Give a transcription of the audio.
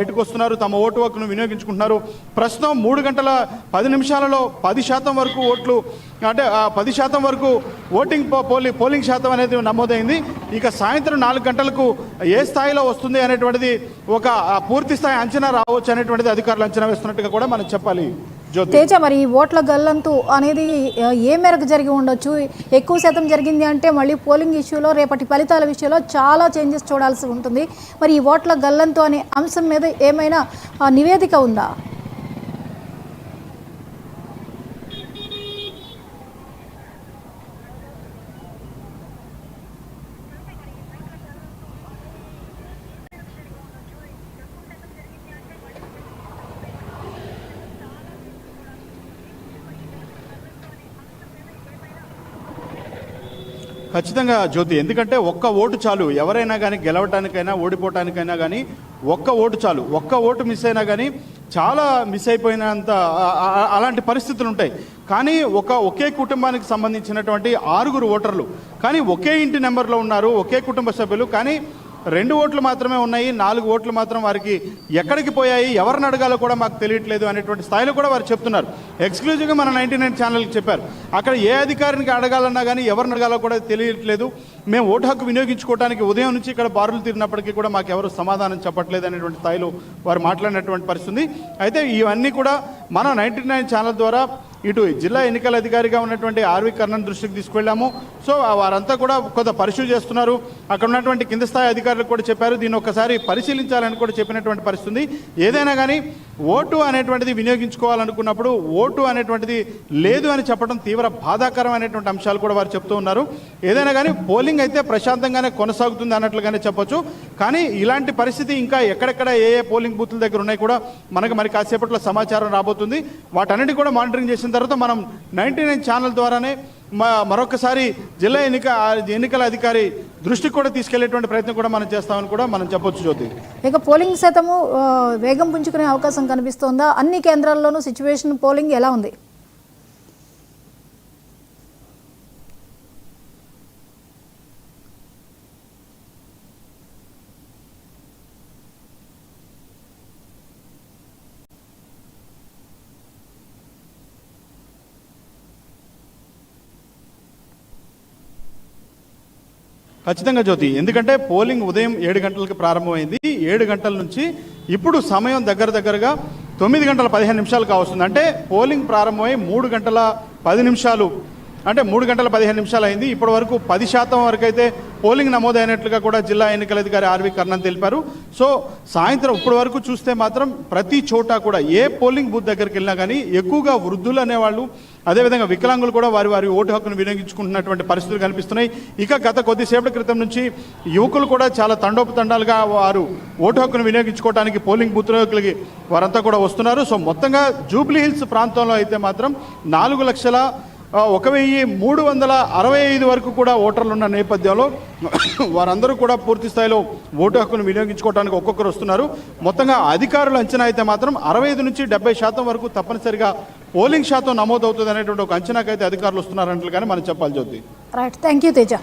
బయటకు వస్తున్నారు, తమ ఓటు హక్కును వినియోగించుకుంటున్నారు. ప్రస్తుతం 3 గంటల 10 నిమిషాలలో 10% వరకు ఓట్లు, అంటే 10% వరకు పోలింగ్ శాతం అనేది నమోదైంది. ఇక సాయంత్రం 4 గంటలకు ఏ స్థాయిలో వస్తుంది అనేటువంటిది ఒక పూర్తి స్థాయి అంచనా రావచ్చు అనేటువంటిది అధికారులు అంచనా వేస్తున్నట్టుగా కూడా మనం చెప్పాలి. తేజ, మరి ఓట్ల గల్లంతు అనేది ఏ మేరకు జరిగి ఉండొచ్చు? ఎక్కువ శాతం జరిగింది అంటే మళ్ళీ పోలింగ్ ఇష్యూలో, రేపటి ఫలితాల విషయంలో చాలా చేంజెస్ చూడాల్సి ఉంటుంది. మరి ఈ ఓట్ల గల్లంతు అనే అంశం మీద ఏమైనా నివేదిక ఉందా? ఖచ్చితంగా జ్యోతి, ఎందుకంటే ఒక్క ఓటు చాలు, ఎవరైనా కానీ గెలవటానికైనా ఓడిపోవటానికైనా కానీ ఒక్క ఓటు చాలు. ఒక్క ఓటు మిస్ అయినా కానీ చాలా మిస్ అయిపోయినంత అలాంటి పరిస్థితులు ఉంటాయి. కానీ ఒకే కుటుంబానికి సంబంధించినటువంటి 6 ఓటర్లు కానీ ఒకే ఇంటి నెంబర్లో ఉన్నారు, ఒకే కుటుంబ సభ్యులు, కానీ 2 ఓట్లు మాత్రమే ఉన్నాయి, 4 ఓట్లు మాత్రం వారికి ఎక్కడికి పోయాయి, ఎవరిని అడగాలో కూడా మాకు తెలియట్లేదు అనేటువంటి స్థాయిలో కూడా వారు చెప్తున్నారు. ఎక్స్క్లూజివ్గా మన 99 ఛానల్కి చెప్పారు, అక్కడ ఏ అధికారికి అడగాలన్నా కానీ ఎవరిని అడగాలో కూడా తెలియట్లేదు, మేము ఓటు హక్కు వినియోగించుకోవడానికి ఉదయం నుంచి ఇక్కడ బారులు తీరినప్పటికీ కూడా మాకు ఎవరు సమాధానం చెప్పట్లేదు అనేటువంటి స్థాయిలో వారు మాట్లాడినటువంటి పరిస్థితి. అయితే ఇవన్నీ కూడా మన 99 ఛానల్ ద్వారా ఇటు జిల్లా ఎన్నికల అధికారిగా ఉన్నటువంటి ఆర్వి కర్ణన్ దృష్టికి తీసుకెళ్ళాము. సో వారంతా కూడా కొంత పరిశీలి చేస్తున్నారు. అక్కడ ఉన్నటువంటి కింద స్థాయి అధికారులకు కూడా చెప్పారు, దీన్ని ఒక్కసారి పరిశీలించాలని కూడా చెప్పినటువంటి పరిస్థితి. ఏదైనా కానీ ఓటు అనేటువంటిది వినియోగించుకోవాలనుకున్నప్పుడు ఓటు అనేటువంటిది లేదు అని చెప్పడం తీవ్ర బాధాకరమైనటువంటి అంశాలు కూడా వారు చెప్తూ ఉన్నారు. ఏదైనా కానీ పోలింగ్ అయితే ప్రశాంతంగానే కొనసాగుతుంది అన్నట్లుగానే చెప్పొచ్చు. కానీ ఇలాంటి పరిస్థితి ఇంకా ఎక్కడెక్కడ ఏ పోలింగ్ బూత్ల దగ్గర ఉన్నాయి కూడా మనకు మరి కాసేపట్లో సమాచారం రాబోతుంది. వాటన్నిటి కూడా మానిటరింగ్ చేసిన తర్వాత మనం 99 ఛానల్ ద్వారానే మరొకసారి జిల్లా ఎన్నికల అధికారి దృష్టికి కూడా తీసుకెళ్లేటువంటి ప్రయత్నం కూడా మనం చేస్తామని కూడా మనం చెప్పొచ్చు జ్యోతి. ఇక పోలింగ్ శాతము వేగం పుంజుకునే అవకాశం కనిపిస్తోందా? అన్ని కేంద్రాల్లోనూ సిచ్యువేషన్ పోలింగ్ ఎలా ఉంది? ఖచ్చితంగా జ్యోతి, ఎందుకంటే పోలింగ్ ఉదయం 7 గంటలకు ప్రారంభమైంది. 7 గంటల నుంచి ఇప్పుడు సమయం దగ్గరగా 9 గంటల 15 నిమిషాలు కావస్తుంది. అంటే పోలింగ్ ప్రారంభమై 3 గంటల 10 నిమిషాలు, అంటే 3 గంటల 15 నిమిషాలు అయింది. ఇప్పటి వరకు 10% వరకు అయితే పోలింగ్ నమోదైనట్లుగా కూడా జిల్లా ఎన్నికల అధికారి ఆర్వి కర్ణన్ తెలిపారు. సో సాయంత్రం ఇప్పటి వరకు చూస్తే మాత్రం ప్రతి చోట కూడా ఏ పోలింగ్ బూత్ దగ్గరికి వెళ్ళినా కానీ ఎక్కువగా వృద్ధులు అనేవాళ్ళు, అదేవిధంగా వికలాంగులు కూడా వారి ఓటు హక్కును వినియోగించుకుంటున్నటువంటి పరిస్థితులు కనిపిస్తున్నాయి. ఇక గత కొద్దిసేపటి క్రితం నుంచి యువకులు కూడా చాలా తండోపతండాలుగా వారు ఓటు హక్కును వినియోగించుకోవడానికి పోలింగ్ బూత్లోకి వారంతా కూడా వస్తున్నారు. సో మొత్తంగా జూబ్లీ హిల్స్ ప్రాంతంలో అయితే మాత్రం 4,01,365 వరకు కూడా ఓటర్లు ఉన్న నేపథ్యంలో వారందరూ కూడా పూర్తి స్థాయిలో ఓటు హక్కును వినియోగించుకోవడానికి ఒక్కొక్కరు వస్తున్నారు. మొత్తంగా అధికారుల అంచనా అయితే మాత్రం 65 నుంచి 70% వరకు తప్పనిసరిగా పోలింగ్ శాతం నమోదవుతుంది అనేటువంటి ఒక అంచనాకైతే అధికారులు వస్తున్నారన్నట్లుగానే మనం చెప్పాలి Jyothi. Right, thank you Teja.